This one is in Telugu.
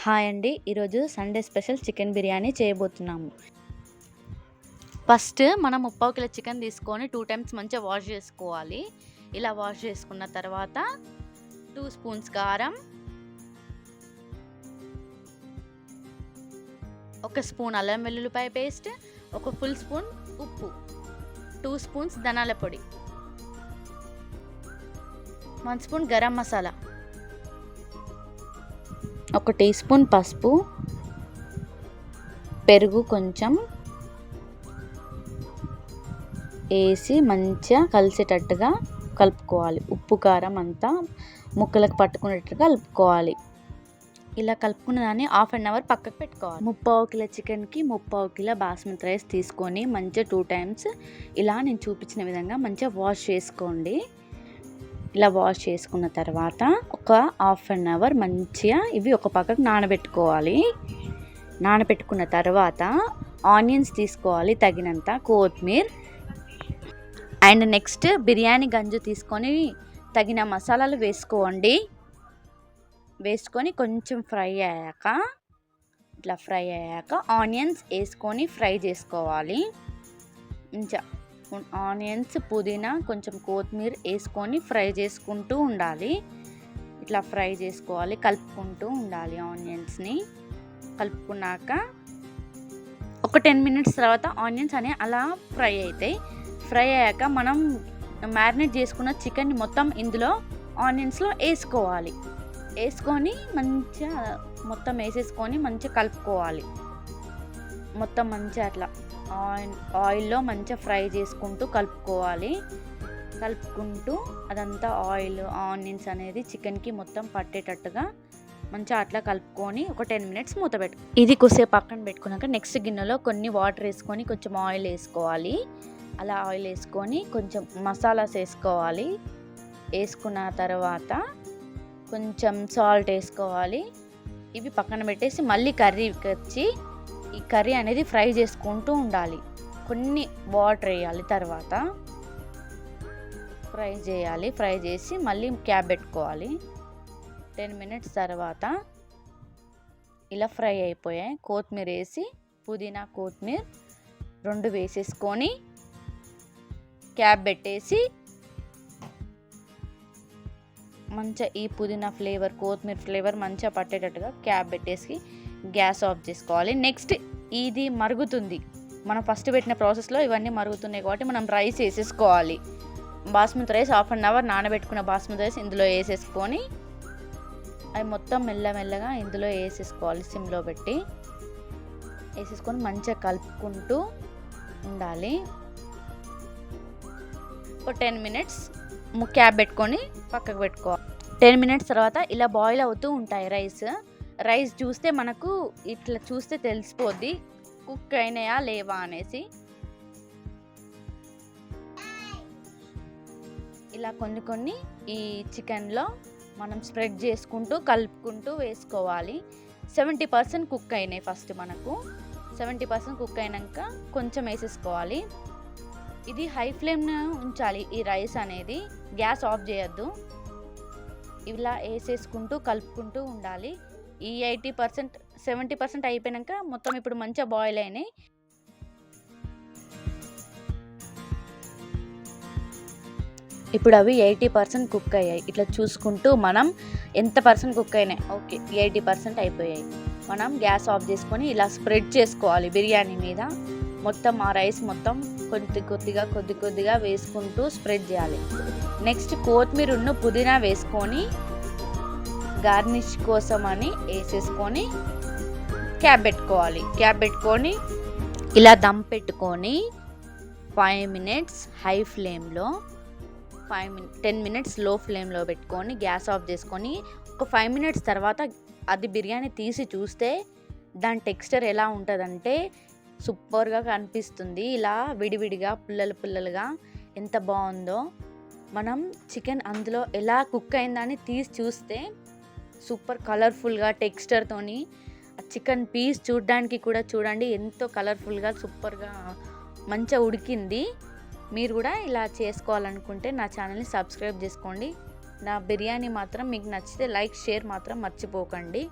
హాయ్ అండి. ఈరోజు సండే స్పెషల్ చికెన్ బిర్యానీ చేయబోతున్నాము. ఫస్ట్ మనం 3/4 కిలో చికెన్ తీసుకొని 2 టైమ్స్ మంచిగా వాష్ చేసుకోవాలి. ఇలా వాష్ చేసుకున్న తర్వాత 2 స్పూన్స్ కారం, 1 స్పూన్ అల్లం వెల్లుల్లిపాయ పేస్ట్, 1 ఫుల్ స్పూన్ ఉప్పు, 2 స్పూన్స్ ధనియాల పొడి, 1 spoon garam masala, 1 teaspoon పసుపు, పెరుగు కొంచెం వేసి మంచిగా కలిసేటట్టుగా కలుపుకోవాలి. ఉప్పు కారం అంతా ముక్కలకు పట్టుకునేటట్టుగా కలుపుకోవాలి. ఇలా కలుపుకున్న దాన్ని 1/2 అవర్ పక్కకు పెట్టుకోవాలి. 3/4 కిలో చికెన్కి 3/4 కిలో బాస్మతి రైస్ తీసుకొని మంచిగా 2 టైమ్స్ ఇలా నేను చూపించిన విధంగా మంచిగా వాష్ చేసుకోండి. ఇలా వాష్ చేసుకున్న తర్వాత ఒక 1/2 అవర్ మంచిగా ఇవి ఒక పక్కకు నానబెట్టుకోవాలి. నానబెట్టుకున్న తర్వాత ఆనియన్స్ తీసుకోవాలి, తగినంత కొత్తిమీర, అండ్ నెక్స్ట్ బిర్యానీ గంజు తీసుకొని తగిన మసాలాలు వేసుకోండి. వేసుకొని కొంచెం ఫ్రై అయ్యాక ఆనియన్స్ వేసుకొని ఫ్రై చేసుకోవాలి. ఇంకా ఆనియన్స్, పుదీనా, కొంచెం కొత్తిమీర వేసుకొని ఫ్రై చేసుకుంటూ ఉండాలి. ఇట్లా ఫ్రై చేసుకోవాలి, కలుపుకుంటూ ఉండాలి. ఆనియన్స్ని కలుపుకున్నాక ఒక 10 మినిట్స్ తర్వాత ఆనియన్స్ అనేవి అలా ఫ్రై అవుతాయి. ఫ్రై అయ్యాక మనం మ్యారినేట్ చేసుకున్న చికెన్ని మొత్తం ఇందులో ఆనియన్స్లో వేసుకోవాలి. వేసుకొని మంచిగా మొత్తం వేసేసుకొని మంచిగా కలుపుకోవాలి. మొత్తం మంచిగా అట్లా ఆయిల్లో మంచిగా ఫ్రై చేసుకుంటూ కలుపుకోవాలి. కలుపుకుంటూ అదంతా ఆయిల్, ఆనియన్స్ అనేది చికెన్కి మొత్తం పట్టేటట్టుగా మంచిగా అట్లా కలుపుకొని ఒక 10 మినిట్స్ మూత పెట్టు. ఇది కొద్దిసేపు పక్కన పెట్టుకున్నాక నెక్స్ట్ గిన్నెలో కొన్ని వాటర్ వేసుకొని కొంచెం ఆయిల్ వేసుకోవాలి. అలా ఆయిల్ వేసుకొని కొంచెం మసాలాస్ వేసుకోవాలి. వేసుకున్న తర్వాత కొంచెం సాల్ట్ వేసుకోవాలి. ఇవి పక్కన పెట్టేసి మళ్ళీ కర్రీకి వచ్చి ఈ కర్రీ అనేది ఫ్రై చేసుకుంటూ ఉండాలి. కొన్ని వాటర్ వేయాలి, తర్వాత ఫ్రై చేసి మళ్ళీ క్యాప్ పెట్టుకోవాలి. 10 మినిట్స్ తర్వాత ఇలా ఫ్రై అయిపోయాయి. కొత్తిమీర వేసి పుదీనా, కొత్తిమీర 2 వేసేసుకొని క్యాప్ పెట్టేసి మంచిగా ఈ పుదీనా ఫ్లేవర్, కొత్తిమీర ఫ్లేవర్ మంచిగా పట్టేటట్టుగా క్యాప్ పెట్టేసి గ్యాస్ ఆఫ్ చేసుకోవాలి. నెక్స్ట్ ఇది మరుగుతుంది. మనం ఫస్ట్ పెట్టిన ప్రాసెస్లో ఇవన్నీ మరుగుతున్నాయి కాబట్టి మనం రైస్ వేసేసుకోవాలి. బాస్మతి రైస్ 1/2 అవర్ నానబెట్టుకున్న బాస్మతి రైస్ ఇందులో వేసేసుకొని అవి మొత్తం మెల్లమెల్లగా ఇందులో వేసేసుకోవాలి. సిమ్లో పెట్టి వేసేసుకొని మంచిగా కలుపుకుంటూ ఉండాలి. ఒక 10 మినిట్స్ క్యాప్ పెట్టుకొని పక్కకు పెట్టుకోవాలి. 10 మినిట్స్ తర్వాత ఇలా బాయిల్ అవుతూ ఉంటాయి రైస్ చూస్తే మనకు ఇట్లా చూస్తే తెలిసిపోద్ది కుక్ అయినాయా లేవా అనేసి. ఇలా కొన్ని ఈ చికెన్లో మనం స్ప్రెడ్ చేసుకుంటూ కలుపుకుంటూ వేసుకోవాలి. 70% కుక్ అయినాయి. ఫస్ట్ మనకు 70% కుక్ అయినాక కొంచెం వేసేసుకోవాలి. ఇది హై ఫ్లేమ్లో ఉంచాలి. ఈ రైస్ అనేది గ్యాస్ ఆఫ్ చేయొద్దు. ఇలా వేసేసుకుంటూ కలుపుకుంటూ ఉండాలి. ఈ 70% అయిపోయాక మొత్తం ఇప్పుడు మంచిగా బాయిల్ అయినాయి. ఇప్పుడు అవి 80% కుక్ అయ్యాయి. ఇట్లా చూసుకుంటూ మనం ఎంత పర్సెంట్ కుక్ అయినాయి, ఓకే 80% అయిపోయాయి. మనం గ్యాస్ ఆఫ్ చేసుకొని ఇలా స్ప్రెడ్ చేసుకోవాలి బిర్యానీ మీద. మొత్తం ఆ రైస్ మొత్తం కొద్ది కొద్దిగా వేసుకుంటూ స్ప్రెడ్ చేయాలి. నెక్స్ట్ కొత్తిమీర, పుదీనా వేసుకొని గార్నిష్ కోసం అని వేసేసుకొని క్యాప్ పెట్టుకోవాలి. క్యాప్ పెట్టుకొని ఇలా దమ్ పెట్టుకొని 5 మినిట్స్ హై ఫ్లేమ్లో, 10 మినిట్స్ లో ఫ్లేమ్లో పెట్టుకొని గ్యాస్ ఆఫ్ చేసుకొని ఒక 5 మినిట్స్ తర్వాత అది బిర్యానీ తీసి చూస్తే దాని టెక్స్చర్ ఎలా ఉంటుందంటే సూపర్గా కనిపిస్తుంది. ఇలా విడివిడిగా పుల్లలుగా ఎంత బాగుందో. మనం చికెన్ అందులో ఎలా కుక్ అయిందని తీసి చూస్తే సూపర్ కలర్ఫుల్గా టెక్స్చర్తోని చికెన్ పీస్ చూడడానికి కూడా చూడండి ఎంతో కలర్ఫుల్గా సూపర్గా మంచిగా ఉడికింది. మీరు కూడా ఇలా చేసుకోవాలనుకుంటే నా ఛానల్ని సబ్స్క్రైబ్ చేసుకోండి. నా బిర్యానీ మాత్రం మీకు నచ్చితే లైక్, షేర్ మాత్రం మర్చిపోకండి.